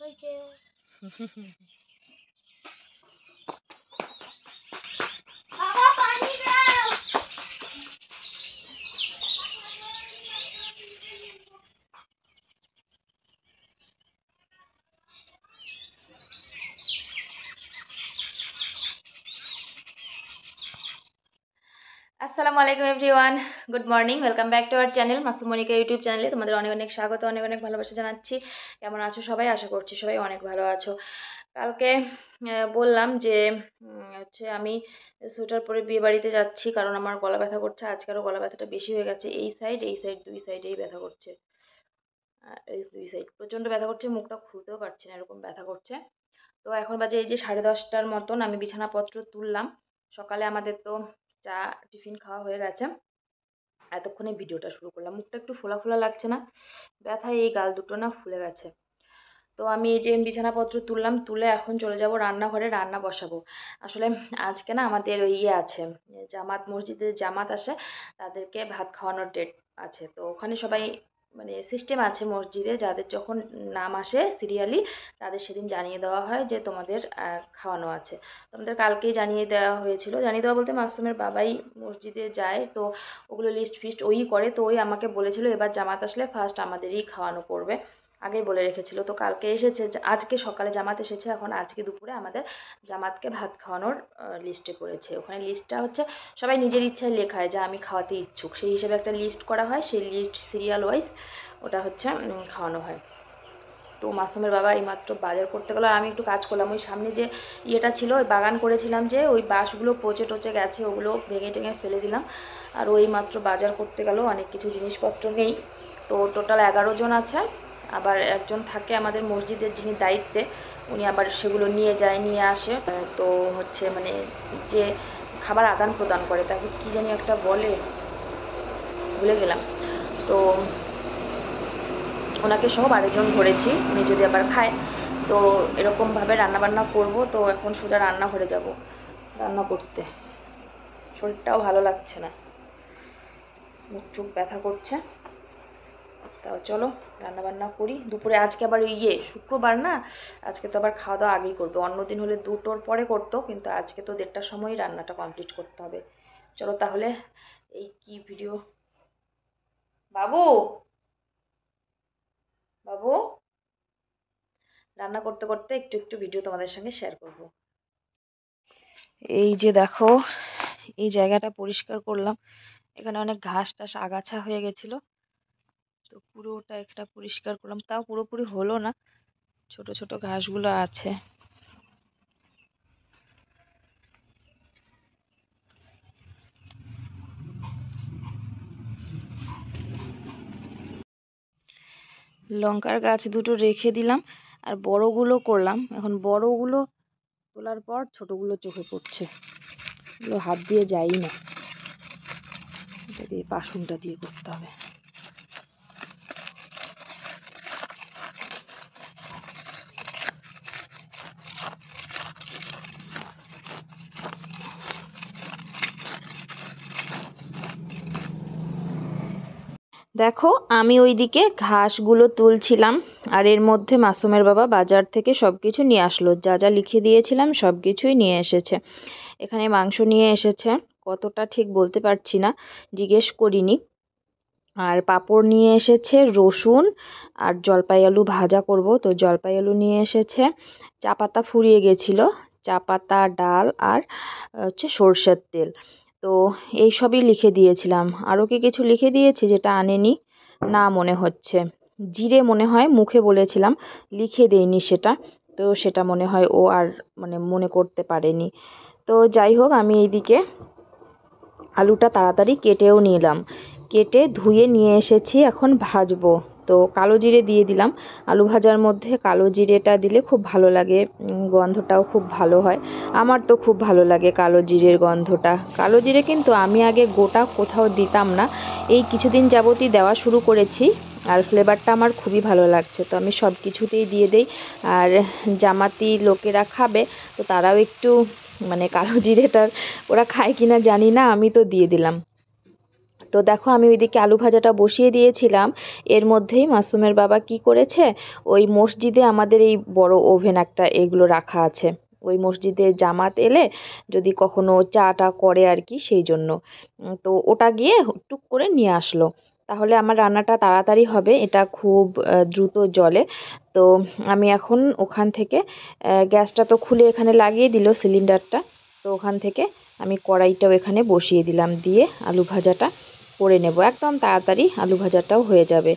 সবাইকে। আসসালামু আলাইকুম everyone, good morning, welcome back to our channel Masum Monika YouTube চ্যানেলে তোমাদের অনেক অনেক স্বাগত, অনেক অনেক ভালোবাসা জানাচ্ছি। কেমন আছো সবাই? আশা করছি সবাই অনেক ভালো আছো। কালকে বললাম যে হচ্ছে আমি সোয়েটার পরে বিয়ে বাড়িতে যাচ্ছি, কারণ আমার গলা ব্যথা করছে। আজকে আরও গলা ব্যথাটা বেশি হয়ে গেছে। এই সাইড দুই সাইডেই ব্যথা করছে। এই দুই সাইড প্রচণ্ড ব্যথা করছে, মুখটা খুলতেও পারছি না, এরকম ব্যথা করছে। তো এখন বাজে এই যে 10:30টার মতন। আমি বিছানাপত্র তুললাম। সকালে আমাদের তো চা টিফিন খাওয়া হয়ে গেছে। এতক্ষণে ভিডিওটা শুরু করলাম। মুখটা একটু ফোলা ফোলা লাগছে না? ব্যথায় এই গাল দুটো না ফুলে গেছে। তো আমি এই যে বিছানাপত্র তুললাম, তুলে এখন চলে যাব রান্নাঘরে, রান্না বসাবো। আসলে আজকে না আমাদের ওই ইয়ে আছে, জামাত, মসজিদে জামাত আসে, তাদেরকে ভাত খাওয়ানোর ডেট আছে। তো ওখানে সবাই মানে সিস্টেম আছে মসজিদে, যাদের যখন নাম আসে সিরিয়ালি, তাদের সেদিন জানিয়ে দেওয়া হয় যে তোমাদের খাওয়ানো আছে। তোমাদের কালকেই জানিয়ে দেওয়া হয়েছিল। জানিয়ে দেওয়া বলতে মাসুমের বাবাই মসজিদে যায়, তো ওগুলো লিস্ট ফিস্ট ওই করে। তো ওই আমাকে বলেছিল এবার জামাত আসলে ফার্স্ট আমাদেরই খাওয়ানো পড়বে, আগেই বলে রেখেছিল। তো কালকে এসেছে, আজকে সকালে জামাত এসেছে, এখন আজকে দুপুরে আমাদের জামাতকে ভাত খাওয়ানোর লিস্টে পড়েছে। ওখানে লিস্টটা হচ্ছে সবাই নিজের ইচ্ছায় লেখায় যে আমি খাওয়াতে ইচ্ছুক, সেই হিসেবে একটা লিস্ট করা হয়। সেই লিস্ট সিরিয়াল ওয়াইজ ওটা হচ্ছে খাওয়ানো হয়। তো মাসুমের বাবা এইমাত্র বাজার করতে গেলো, আর আমি একটু কাজ করলাম। ওই সামনে যে ইয়েটা ছিল, ওই বাগান করেছিলাম, যে ওই বাঁশগুলো পচে টচে গেছে, ওগুলো ভেঙে টেঙে ফেলে দিলাম। আর ওই মাত্র বাজার করতে গেল, অনেক কিছু জিনিসপত্র নেই। তো টোটাল 11 জন আছে। আবার একজন থাকে আমাদের মসজিদের, যিনি দায়িত্বে, উনি আবার সেগুলো নিয়ে যায়, নিয়ে আসে। তো হচ্ছে মানে যে খাবার আদান প্রদান করে, তাকে কি জানি একটা বলে, ভুলে গেলাম। তো ওনাকে সহ 12 জন ধরেছি, উনি যদি আবার খায়। তো এরকমভাবে রান্নাবান্না করব। তো এখন সোজা রান্নাঘরে যাব রান্না করতে। শরীরটাও ভালো লাগছে না, মুখ চোখ ব্যথা করছে। তাও চলো রান্নাবান্না করি। দুপুরে আজকে আবার শুক্রবার না, আজকে তো আবার খাওয়া দাওয়া আগেই করবে। অন্যদিন হলে 2টোর পরে করতো, কিন্তু আজকে তো 1:30টার সময়ই রান্নাটা কমপ্লিট করতে হবে। চলো তাহলে। এই কি ভিডিও, বাবু বাবু, রান্না করতে করতে একটু একটু ভিডিও তোমাদের সঙ্গে শেয়ার করব। এই যে দেখো, এই জায়গাটা পরিষ্কার করলাম। এখানে অনেক ঘাস টাস আগাছা হয়ে গেছিল, তো পুরোটা একটা পরিষ্কার করলাম। তাও পুরোপুরি হলো না, ছোট ছোট ঘাসগুলো আছে। লঙ্কার গাছ দুটো রেখে দিলাম, আর বড়গুলো করলাম। এখন বড়গুলো তোলার পর ছোটগুলো চোখে পড়ছে, এগুলো হাত দিয়ে যাই না, এটা দিয়ে বাসনটা দিয়ে করতে হবে। দেখো, আমি ওইদিকে ঘাসগুলো তুলছিলাম, আর এর মধ্যে মাসুমের বাবা বাজার থেকে সব কিছু নিয়ে আসলো। যা যা লিখে দিয়েছিলাম সব কিছুই নিয়ে এসেছে। এখানে মাংস নিয়ে এসেছে, কতটা ঠিক বলতে পারছি না, জিজ্ঞেস করিনি। আর পাঁপড় নিয়ে এসেছে, রসুন আর জলপাই আলু ভাজা করব, তো জলপাই আলু নিয়ে এসেছে। চা পাতা ফুরিয়ে গেছিলো, চা পাতা, ডাল আর হচ্ছে সর্ষের তেল। তো এই সবই লিখে দিয়েছিলাম। আরও কি কিছু লিখে দিয়েছি যেটা আনেনি না মনে হচ্ছে। জিরে মনে হয় মুখে বলেছিলাম, লিখে দেইনি সেটা। তো সেটা মনে হয় ও আর মানে মনে করতে পারেনি। তো যাই হোক, আমি এইদিকে আলুটা তাড়াতাড়ি কেটেও নিলাম, কেটে ধুয়ে নিয়ে এসেছি, এখন ভাজবো। তো কালো জিরে দিয়ে দিলাম। আলু ভাজার মধ্যে কালো জিরেটা দিলে খুব ভালো লাগে, গন্ধটাও খুব ভালো হয়। আমার তো খুব ভালো লাগে কালো জিরের গন্ধটা। কালো জিরে কিন্তু আমি আগে গোটা কোথাও দিতাম না, এই কিছুদিন যাবতই দেওয়া শুরু করেছি, আর ফ্লেভারটা আমার খুবই ভালো লাগছে। তো আমি সব কিছুতেই দিয়ে দিই। আর জামাতি লোকেরা খাবে, তো তারাও একটু মানে কালো জিরেটার ওরা খায় কিনা জানি না, আমি তো দিয়ে দিলাম। তো দেখো আমি ওইদিকে আলু ভাজাটা বসিয়ে দিয়েছিলাম, এর মধ্যেই মাসুমের বাবা কি করেছে, ওই মসজিদে আমাদের এই বড় ওভেন একটা এগুলো রাখা আছে, ওই মসজিদে জামাত এলে যদি কখনো চাটা করে আর কি, সেই জন্য তো ওটা গিয়ে টুক করে নিয়ে আসলো। তাহলে আমার রান্নাটা তাড়াতাড়ি হবে, এটা খুব দ্রুত জ্বলে। তো আমি এখন ওখান থেকে গ্যাসটা তো খুলে এখানে লাগিয়ে দিল সিলিন্ডারটা, তো ওখান থেকে আমি কড়াইটাও এখানে বসিয়ে দিলাম, দিয়ে আলু ভাজাটা করে নেব, একদম তাড়াতাড়ি আলু ভাজাটাও হয়ে যাবে।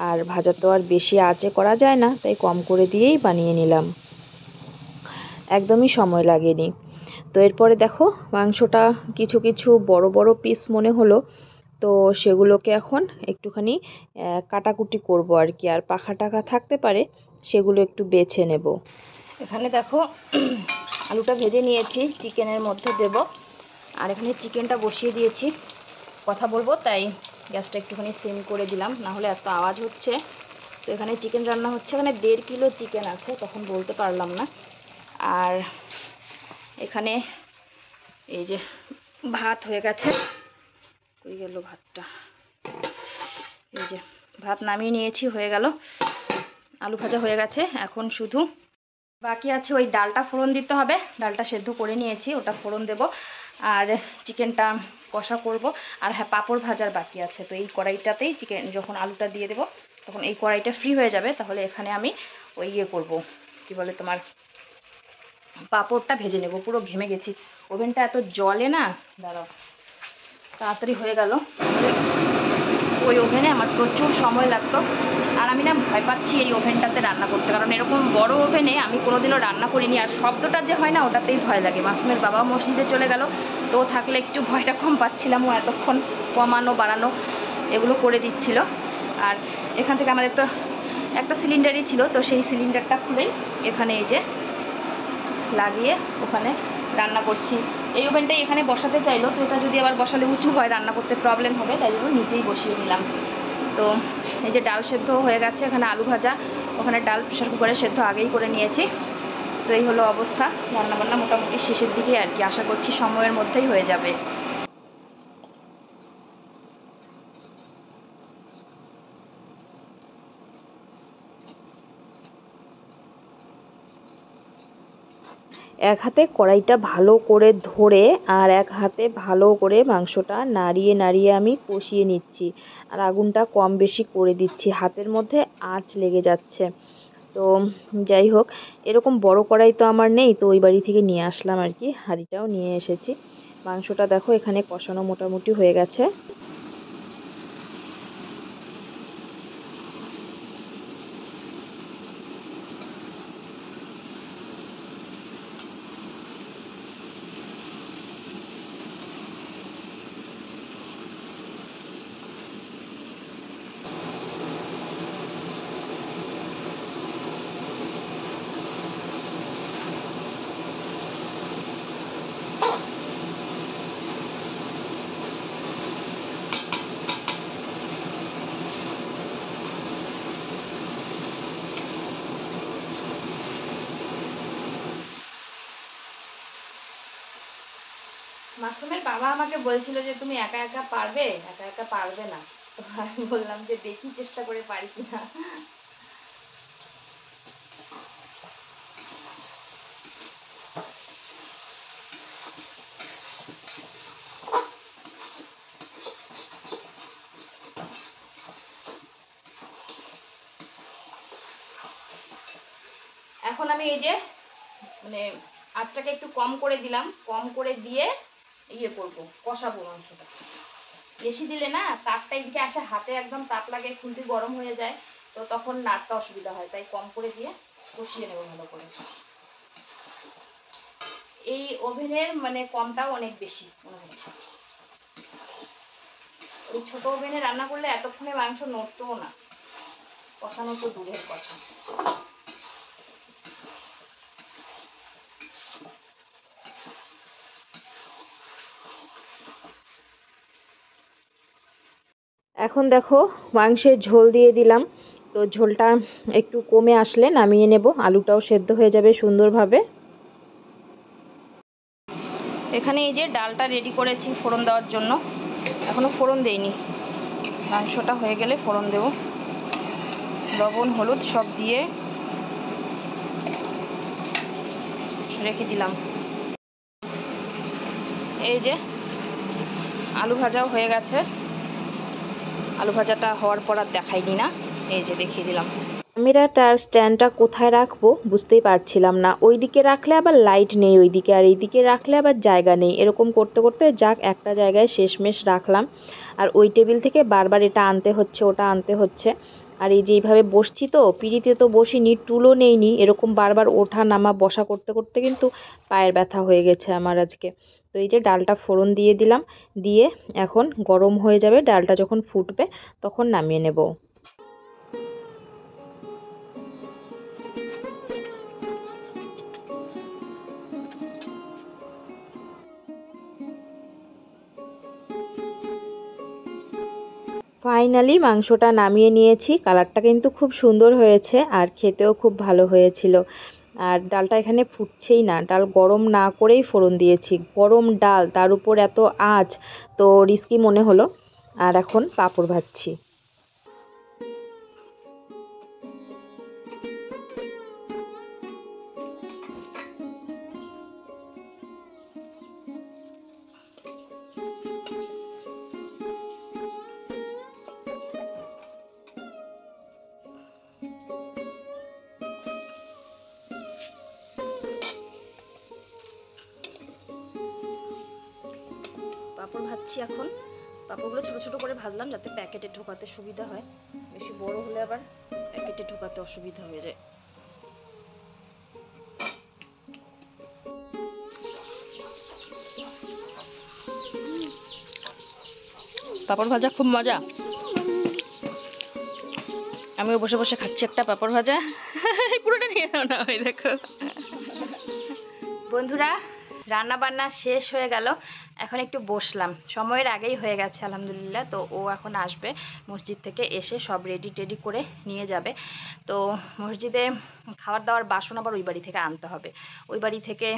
আর ভাজা তো আর বেশি আঁচে করা যায় না, তাই কম করে দিয়েই বানিয়ে নিলাম, একদমই সময় লাগেনি। তো এরপরে দেখো মাংসটা কিছু কিছু বড় বড় পিস মনে হলো, তো সেগুলোকে এখন একটুখানি কাটাকুটি করব আর কি, আর পাখা টাখা থাকতে পারে সেগুলো একটু বেছে নেব। এখানে দেখো আলুটা ভেজে নিয়েছি, চিকেনের মধ্যে দেব, আর এখানে চিকেনটা বসিয়ে দিয়েছি, কথা বলবো তাই গ্যাসটা একটুখানি সিম করে দিলাম, না হলে এত আওয়াজ হচ্ছে। তো এখানে চিকেন রান্না হচ্ছে, এখানে 1.5 কিলো চিকেন আছে, তখন বলতে পারলাম না। আর এখানে এই যে ভাত হয়ে গেছে, কই গেল ভাতটা, এই যে ভাত নামিয়ে নিয়েছি, হয়ে গেল, আলু ভাজা হয়ে গেছে। এখন শুধু বাকি আছে ওই ডালটা ফোড়ন দিতে হবে, ডালটা সেদ্ধ করে নিয়েছি, ওটা ফোড়ন দেব, আর চিকেনটা কষা করব। আর হ্যাঁ, পাঁপড় ভাজার বাকি আছে, তো এই কড়াইটাতেই চিকেন যখন আলুটা দিয়ে দেবো তখন এই কড়াইটা ফ্রি হয়ে যাবে, তাহলে এখানে আমি ওই ইয়ে করবো, কি বলে তোমার, পাঁপড়টা ভেজে নেব। পুরো ঘেমে গেছি, ওভেনটা এত জ্বলে না, দাঁড়াও, তাড়াতাড়ি হয়ে গেল, ওই ওভেনে আমার প্রচুর সময় লাগতো। আর আমি না ভয় পাচ্ছি এই ওভেনটাতে রান্না করতে, কারণ এরকম বড় ওভেনে আমি কোনোদিনও রান্না করিনি, আর শব্দটা যে হয় না ওটাতেই ভয় লাগে। মাসুমের বাবাও মসজিদে চলে গেল, তো থাকলে একটু ভয়টা কম পাচ্ছিলাম, ও এতক্ষণ কমানো বাড়ানো এগুলো করে দিচ্ছিল। আর এখান থেকে আমাদের তো একটা সিলিন্ডারই ছিল, তো সেই সিলিন্ডারটা খুলেই এখানে এই যে লাগিয়ে ওখানে রান্না করছি। এই ওভেনটাই এখানে বসাতে চাইলো, তো এটা যদি আবার বসালে উঁচু হয়, রান্না করতে প্রবলেম হবে, তাই জন্য নিচেই বসিয়ে নিলাম। তো এই যে ডাল সেদ্ধ হয়ে গেছে, এখানে আলু ভাজা, ওখানে ডাল প্রেশার কুকারে সেদ্ধ আগেই করে নিয়েছি। তো এই হলো অবস্থা, রান্নাবান্না মোটামুটি শেষের দিকে আর কি, আশা করছি সময়ের মধ্যেই হয়ে যাবে। এক হাতে কড়াইটা ভালো করে ধরে আর এক হাতে ভালো করে মাংসটা নাড়িয়ে নাড়িয়ে আমি কষিয়ে নিচ্ছি, আর আগুনটা কম বেশি করে দিচ্ছি, হাতের মধ্যে আঁচ লেগে যাচ্ছে। তো যাই হোক, এরকম বড় কড়াই তো আমার নেই, তো ওই বাড়ি থেকে নিয়ে আসলাম আর কি, হাঁড়িটাও নিয়ে এসেছি। মাংসটা দেখো এখানে কষানো মোটামুটি হয়ে গেছে। মাসুমের বাবা আমাকে বলছিল যে তুমি একা একা পারবে, একা একা পারবে না, তো আমি বললাম যে দেখি চেষ্টা করে পারি কিনা। এখন আমি এই যে মানে আঁচটাকে একটু কম করে দিলাম, কম করে দিয়ে ইয়ে করবো, কষাবো মাংসটা। বেশি দিলে না তাপটা এদিকে আসে, হাতে একদম তাপ লাগে, খুন্তি গরম হয়ে যায়, তো তখন নাড়তে অসুবিধা হয়, তাই কম করে দিয়ে কষিয়ে নেবো ভালো করে। এই ওভেনের মানে কমটাও অনেক বেশি মনে হচ্ছে, ওই ছোট ওভেনে রান্না করলে এতক্ষণে মাংস নড়তও না, কষানো তো দূরের কথা। এখন দেখো মাংসের ঝোল দিয়ে দিলাম, তো ঝোলটা একটু কমে আসলে নামিয়ে নেব, আলুটাও সেদ্ধ হয়ে যাবে সুন্দরভাবে। এখানে এই যে ডালটা রেডি করেছি ফোড়ন দেওয়ার জন্য, এখনও ফোড়ন দেইনি, মাংসটা হয়ে গেলে ফোড়ন দেব। লবণ হলুদ সব দিয়ে রেখে দিলাম। এই যে আলু ভাজাও হয়ে গেছে। আলু ভাজাটা হওয়ার পর আর দেখাইনি না, এই যে দেখিয়ে দিলাম। ক্যামেরাটার স্ট্যান্ডটা কোথায় রাখবো বুঝতেই পারছিলাম না। ওইদিকে রাখলে আবার লাইট নেই ওইদিকে, আর এইদিকে রাখলে আবার জায়গা নেই। এরকম করতে করতে যাক একটা জায়গায় শেষমেশ রাখলাম। আর ওই টেবিল থেকে বারবার এটা আনতে হচ্ছে ওটা আনতে হচ্ছে। আর এই যে এইভাবে বসছি, তো পিঁড়িতে তো বসিনি, টুলও নেইনি, এরকম বারবার ওঠা নামা বসা করতে করতে কিন্তু পায়ের ব্যথা হয়ে গেছে আমার আজকে। তো এই যে ডালটা ফোড়ন দিয়ে দিলাম, দিয়ে এখন গরম হয়ে যাবে, ডালটা যখন ফুটবে তখন নামিয়ে নেব। ফাইনালি মাংসটা নামিয়ে নিয়েছি। কালারটা কিন্তু খুব সুন্দর হয়েছে আর খেতেও খুব ভালো হয়েছিল। আর ডালটা এখানে ফুটছেই না, ডাল গরম না করেই ফোড়ন দিয়েছি। গরম ডাল, তার উপর এত আঁচ, তো রিস্কি মনে হলো। আর এখন পাঁপড় ভাজছি। পাঁপড় ভাজছি এখন। পাঁপড়গুলো ছোটো ছোটো করে ভাজলাম যাতে প্যাকেটে ঢোকাতে সুবিধা হয়, বেশি বড় হলে আবার প্যাকেটে ঢোকাতে অসুবিধা হয়ে যায়। পাঁপড় ভাজা খুব মজা। আমিও বসে বসে খাচ্ছি একটা পাঁপড় ভাজা। পুরোটা নিয়ে নাও না, ওই দেখো। বন্ধুরা, রান্না বান্না শেষ হয়ে গেল, এখন একটু বসলাম। সময়ের আগেই হয়ে গেছে আলহামদুলিল্লাহ। তো ও এখন আসবে মসজিদ থেকে, এসে সব রেডি টেডি করে নিয়ে যাবে। তো মসজিদে খাবার দাওয়ার বাসন আবার ওই বাড়ি থেকে আনতে হবে। ওই বাড়ি থেকে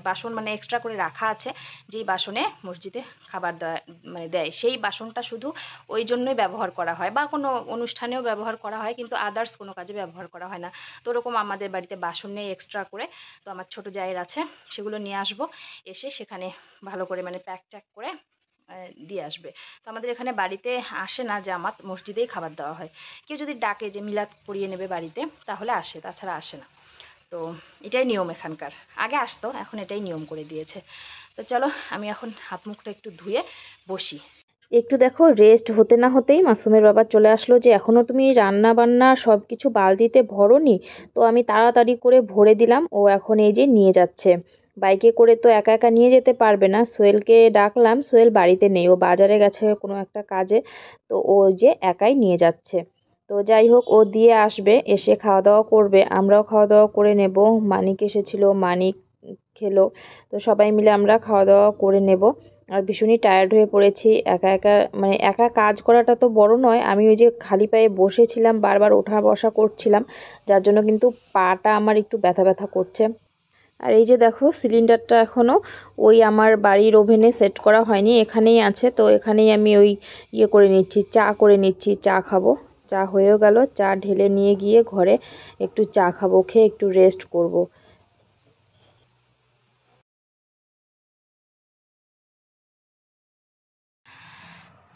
বাসন মানে এক্সট্রা করে রাখা আছে, যেই বাসনে মসজিদে খাবার দেয় সেই বাসনটা শুধু ওই জন্যই ব্যবহার করা হয়, বা কোনো অনুষ্ঠানেও ব্যবহার করা হয়, কিন্তু আদার্স কোনো কাজে ব্যবহার করা হয় না। তো ওরকম আমাদের বাড়িতে বাসন নেই এক্সট্রা করে। তো আমার ছোট জায়ের আছে, সেগুলো নিয়ে আসবো, এসে সেখানে ভালো করে মানে প্যাক ট্যাক করে দিয়ে আসবে। তো আমাদের এখানে বাড়িতে আসে না জামাত, মসজিদেই খাবার দেওয়া হয়। কেউ যদি ডাকে যে মিলাদ পড়িয়ে নেবে বাড়িতে, তাহলে আসে, তাছাড়া আসে না। তো এটাই নিয়ম এখানকার। আগে আসতো, এখন এটাই নিয়ম করে দিয়েছে। তো চলো আমি এখন হাত মুখটা একটু ধুয়ে বসি। একটু দেখো রেস্ট হতে না হতেই মাসুমের বাবা চলে আসলো যে এখনও তুমি রান্না বান্না সব কিছু বালতিতে ভরোনি। তো আমি তাড়াতাড়ি করে ভরে দিলাম। ও এখন এই যে নিয়ে যাচ্ছে। বাইকে করে তো একা একা নিয়ে যেতে পারবে না, সোহেলকে ডাকলাম, সোহেল বাড়িতে নেই, ও বাজারে গেছে কোনো একটা কাজে। তো ও যে একাই নিয়ে যাচ্ছে। তো যাই হোক, ও দিয়ে আসবে, এসে খাওয়া দাওয়া করবে, আমরাও খাওয়া দাওয়া করে নেব। মানিক এসেছিল, মানিক খেলো। তো সবাই মিলে আমরা খাওয়া দাওয়া করে নেব। আর ভীষণই টায়ার্ড হয়ে পড়েছি। একা একা মানে একা কাজ করাটা তো বড় নয়, আমি ওই যে খালি পায়ে বসেছিলাম, বারবার ওঠা বসা করছিলাম, যার জন্য কিন্তু পাটা আমার একটু ব্যথা ব্যথা করছে। আর এই যে দেখো সিলিন্ডারটা এখনও ওই আমার বাড়ির ওভেনে সেট করা হয়নি, এখানেই আছে। তো এখানেই আমি ওই ইয়ে করে নিচ্ছি, চা করে নিচ্ছি, চা খাবো। চা হয়েও গেল, চা ঢেলে নিয়ে গিয়ে ঘরে একটু চা খাবো, খেয়ে একটু রেস্ট করব।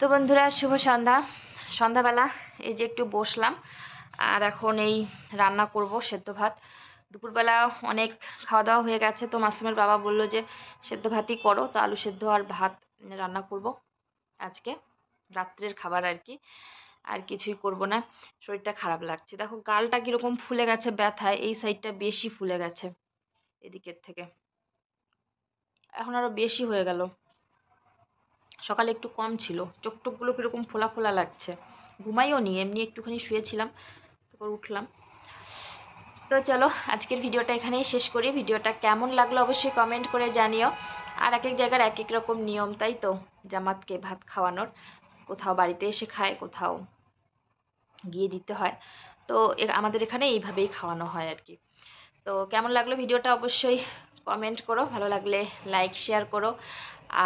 তো বন্ধুরা, শুভ সন্ধ্যা। সন্ধ্যাবেলা এই যে একটু বসলাম, আর এখন এই রান্না করব সেদ্ধ ভাত। দুপুরবেলা অনেক খাওয়া দাওয়া হয়ে গেছে, তো মাসুমের বাবা বলল যে সেদ্ধ ভাতই করো। তো আলু সেদ্ধ আর ভাত রান্না করব আজকে, রাত্রের খাবার আর কি। আর কিছুই করব না। শরীরটা খারাপ লাগছে, দেখো গালটা কীরকম ফুলে গেছে ব্যথায়, এই সাইডটা বেশি ফুলে গেছে এদিকের থেকে, এখন আরও বেশি হয়ে গেল। সকালে একটু কম ছিল, চোখ টোকগুলো কীরকম ফোলা ফোলা লাগছে। ঘুমাইও নি, এমনি একটুখানি শুয়েছিলাম, তারপর উঠলাম। তো চলো আজকের ভিডিওটা এখানেই শেষ করি। ভিডিওটা কেমন লাগলো অবশ্যই কমেন্ট করে জানিও। আর এক এক জায়গার এক এক রকম নিয়ম, তাই তো, জামাতকে ভাত খাওয়ানোর। কোথাও বাড়িতে এসে খায়, কোথাও গিয়ে দিতে হয়। তো আমাদের এখানে এইভাবেই খাওয়ানো হয় আর কি। তো কেমন লাগলো ভিডিওটা অবশ্যই কমেন্ট করো, ভালো লাগলে লাইক শেয়ার করো,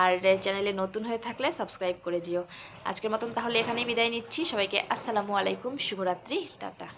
আর চ্যানেলে নতুন হয়ে থাকলে সাবস্ক্রাইব করে দিও। আজকের মতন তাহলে এখানেই বিদায় নিচ্ছি। সবাইকে আসসালামু আলাইকুম, শুভরাত্রি, টাটা।